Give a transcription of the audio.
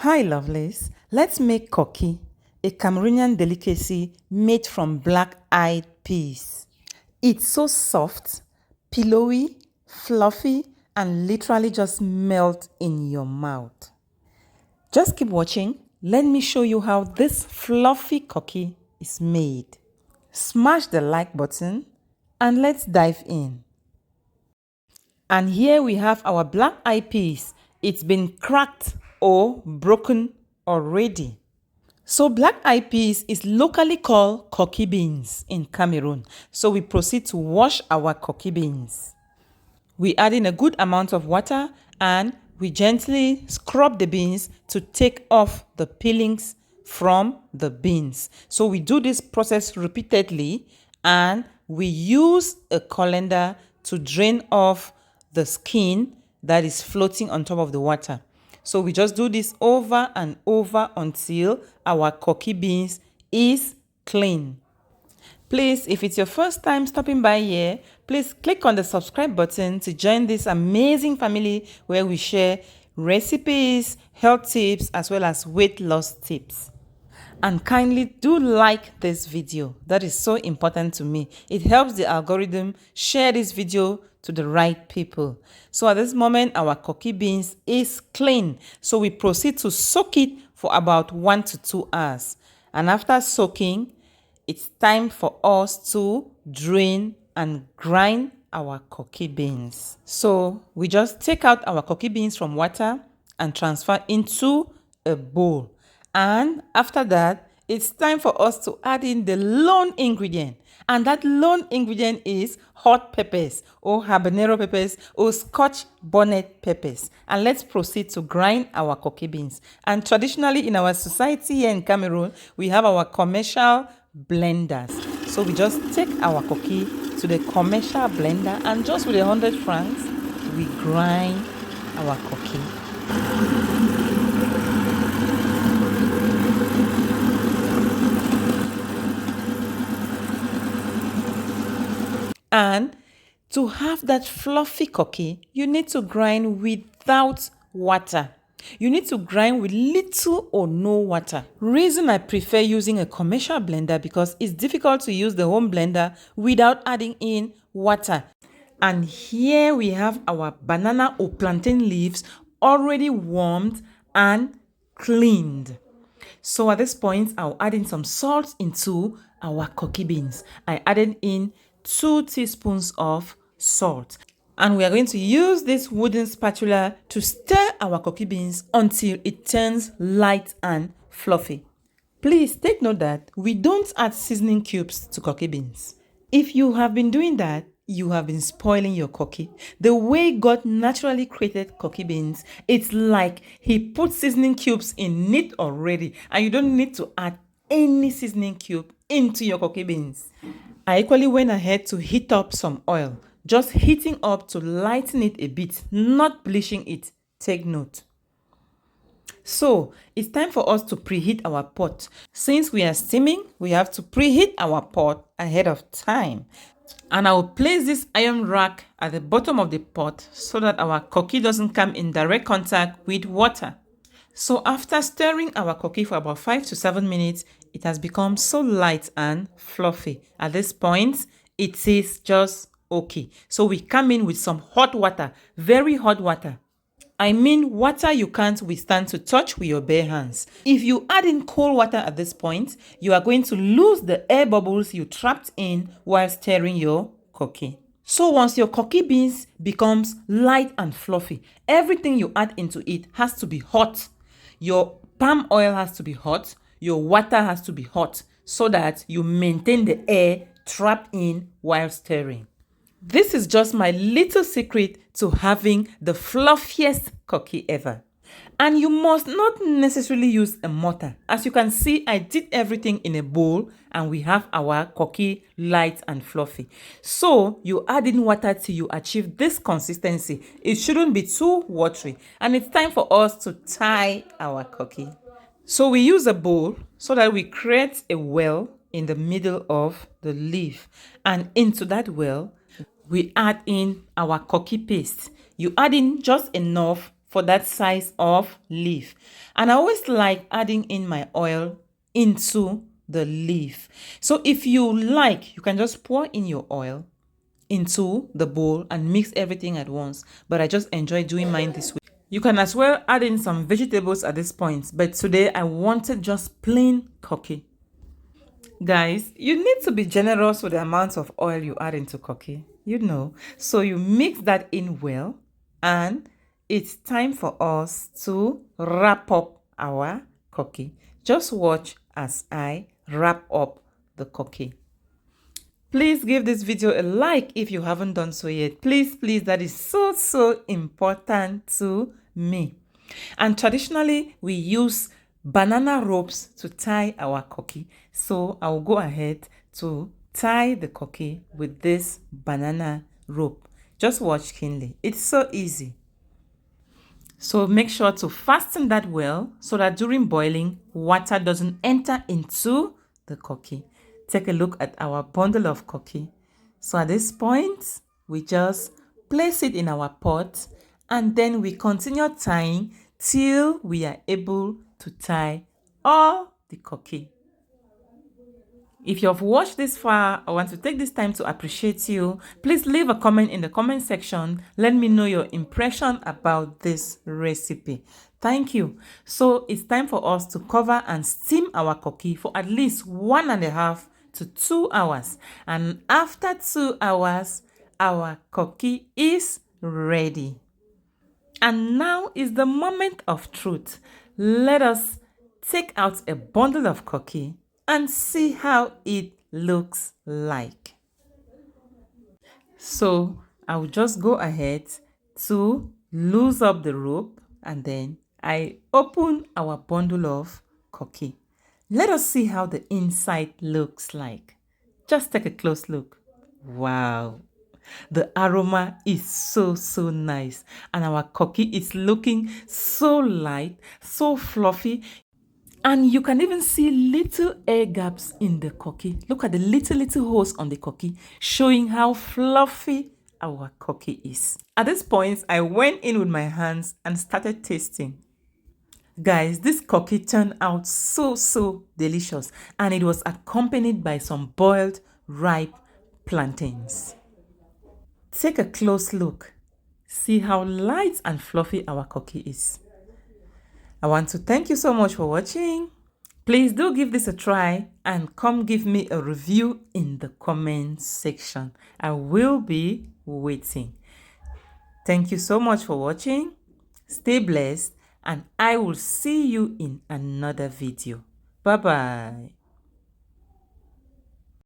Hi lovelies, let's make koki, a Cameroonian delicacy made from black-eyed peas. It's so soft, pillowy, fluffy, and literally just melt in your mouth. Just keep watching. Let me show you how this fluffy koki is made. Smash the like button and let's dive in. And here we have our black-eyed peas. It's been cracked or broken already. So black-eyed peas is locally called Koki Beans in Cameroon. So we proceed to wash our Koki beans. We add in a good amount of water and we gently scrub the beans to take off the peelings from the beans. So we do this process repeatedly and we use a colander to drain off the skin that is floating on top of the water. So we just do this over and over until our Koki beans is clean. Please, if it's your first time stopping by here, please click on the subscribe button to join this amazing family where we share recipes, health tips, as well as weight loss tips. And kindly do like this video. That is so important to me. It helps the algorithm share this video to the right people. So at this moment, our Koki beans is clean. So we proceed to soak it for about 1 to 2 hours. And after soaking, it's time for us to drain and grind our Koki beans. So we just take out our Koki beans from water and transfer into a bowl. And after that, it's time for us to add in the lone ingredient. And that lone ingredient is hot peppers or habanero peppers or scotch bonnet peppers. And let's proceed to grind our Koki beans. And traditionally in our society here in Cameroon, we have our commercial blenders. So we just take our Koki to the commercial blender and just with 100 francs, we grind our Koki. And to have that fluffy Koki, you need to grind without water. You need to grind with little or no water. Reason I prefer using a commercial blender because it's difficult to use the home blender without adding in water. And here we have our banana or plantain leaves already warmed and cleaned. So at this point, I'll add in some salt into our Koki beans. I added in 2 teaspoons of salt. And we are going to use this wooden spatula to stir our Koki beans until it turns light and fluffy. Please take note that we don't add seasoning cubes to Koki beans. If you have been doing that, you have been spoiling your Koki. The way God naturally created Koki beans, it's like He put seasoning cubes in it already, and you don't need to add any seasoning cube into your Koki beans. I equally went ahead to heat up some oil, just heating up to lighten it a bit, not bleaching it. Take note. So it's time for us to preheat our pot. Since we are steaming, we have to preheat our pot ahead of time. And I will place this iron rack at the bottom of the pot so that our Koki doesn't come in direct contact with water. So after stirring our Koki for about 5 to 7 minutes, it has become so light and fluffy. At this point, it is just okay. So we come in with some hot water, very hot water. I mean water you can't withstand to touch with your bare hands. If you add in cold water at this point, you are going to lose the air bubbles you trapped in while stirring your Koki. So once your Koki beans becomes light and fluffy, everything you add into it has to be hot. Your palm oil has to be hot, your water has to be hot so that you maintain the air trapped in while stirring. This is just my little secret to having the fluffiest Koki ever. And you must not necessarily use a mortar. As you can see, I did everything in a bowl and we have our Koki light and fluffy. So you add in water till you achieve this consistency. It shouldn't be too watery. And it's time for us to tie our Koki. So we use a bowl so that we create a well in the middle of the leaf. And into that well, we add in our Koki paste. You add in just enough for that size of leaf. And I always like adding in my oil into the leaf. So if you like, you can just pour in your oil into the bowl and mix everything at once. But I just enjoy doing mine this way. You can as well add in some vegetables at this point. But today I wanted just plain koki. Guys, you need to be generous with the amount of oil you add into koki. You know. So you mix that in well. And it's time for us to wrap up our koki. Just watch as I wrap up the koki. Please give this video a like if you haven't done so yet. Please, that is so important to me. And traditionally, we use banana ropes to tie our koki. So I'll go ahead to tie the koki with this banana rope. Just watch keenly. It's so easy. So make sure to fasten that well so that during boiling, water doesn't enter into the koki. Take a look at our bundle of koki. So at this point, we just place it in our pot and then we continue tying till we are able to tie all the koki. If you have watched this far, I want to take this time to appreciate you. Please leave a comment in the comment section. Let me know your impression about this recipe. Thank you. So it's time for us to cover and steam our koki for at least 1.5 to 2 hours. And after 2 hours, our koki is ready. And now is the moment of truth. Let us take out a bundle of koki and see how it looks like. So I'll just go ahead to loose up the rope and then I open our bundle of koki. Let us see how the inside looks like. Just take a close look. Wow. The aroma is so nice and our koki is looking so light, so fluffy. And you can even see little air gaps in the koki. Look at the little holes on the koki, showing how fluffy our koki is. At this point, I went in with my hands and started tasting. Guys, this koki turned out so delicious, and it was accompanied by some boiled ripe plantains. Take a close look. See how light and fluffy our koki is. I want to thank you so much for watching. Please do give this a try and come give me a review in the comment section. I will be waiting. Thank you so much for watching. Stay blessed and I will see you in another video. Bye-bye.